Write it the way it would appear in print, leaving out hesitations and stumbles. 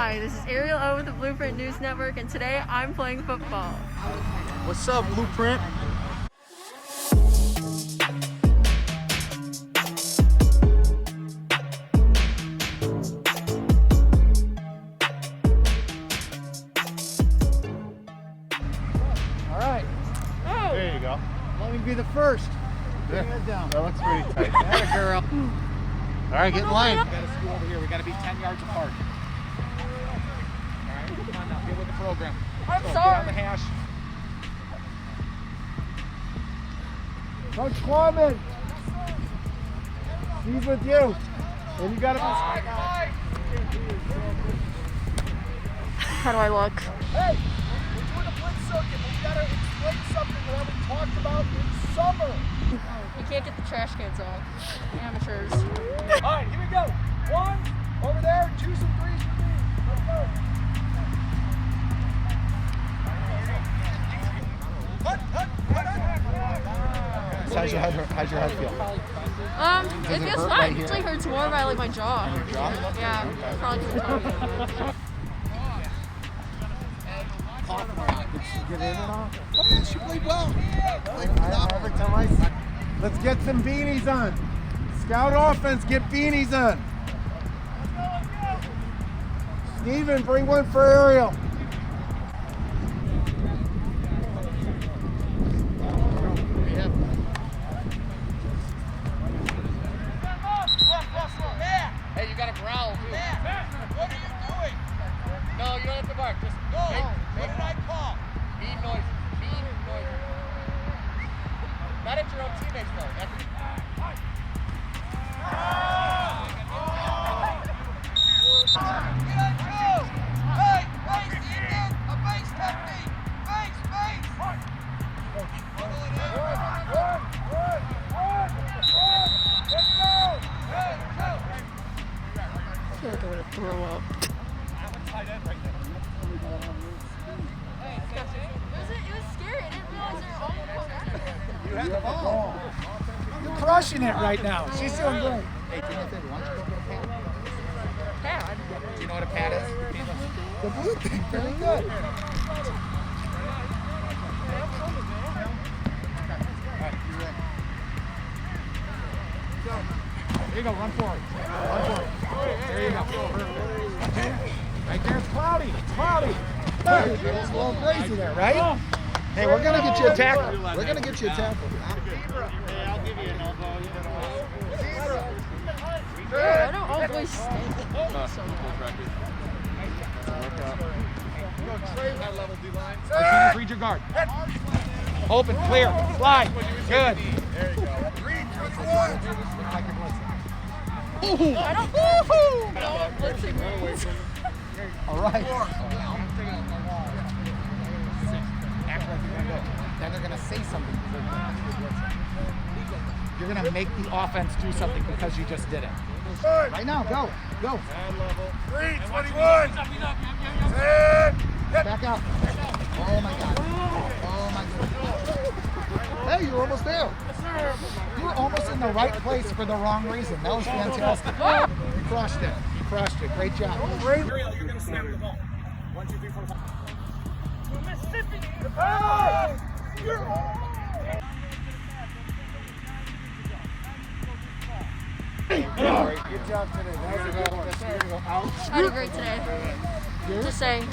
Hi, this is Ariel O with the Blueprint News Network, and today I'm playing football. What's up, Blueprint? All right. Oh! There you go. Let me be the first. Put your Yeah. head down. That looks pretty tight. Atta girl. All right, get in line. We gotta scoot over here. We gotta be 10 yards apart. All right, come on now. Get with the program. I'm Get sorry. on the hash. Coach Kwame. He's with you. And you gotta How do I look? Hey, we're doing a blitz circuit. We gotta explain something that we talked about in summer. You can't get the trash cans off. Amateurs. All right, here we go. 1 over there, 2s and 3s for me. Let's go. How's your head feel? It feels hurt fine. right It here? actually hurts more by like my jaw. Your jaw? Yeah, probably because of Did she get in at all? Oh yeah, she played well. Every time let's get some beanies on. Scout offense, get beanies on. Steven, bring one for Ariel. Hey, you gotta growl too. What are you doing? No, you don't have to bark. Just go. What did I call? Mean noises. Mean noises. Not at your own teammates though. That's Hey, base, Ethan! A base technique! Base, base! I feel like I'm gonna throw up. It was scary. I didn't realize they were all gonna come back. You have the ball. You're crushing it right now. She's doing great. Hey, do me a favor. Why don't you go get a pad? Pad. Do you know what a pad is? The blue thing, very good. There you go, run forward. Run forward. There you go. Right there, it's cloudy. It's cloudy. Hey, it's a little crazy there, right? Hey, we're gonna get you a tackle. We're gonna get you a tackle. I don't always stay. Read your guard. Open, clear, slide. Good. I don't. Woohoo! No, blitzing. All right. Act like you're gonna go. Then they're gonna say something. You're gonna make the offense do something because you just did it. Right now, go. Go. 3:21. Back out. Oh my God. Oh my God. Hey, you're almost there. You were almost in the right place for the wrong reason. That was fantastic. You crushed it. You crushed it. Great job. Ariel, you're gonna snap the ball. 1, 2, 3, 4, 5. Good job today. I had a great today. Just saying.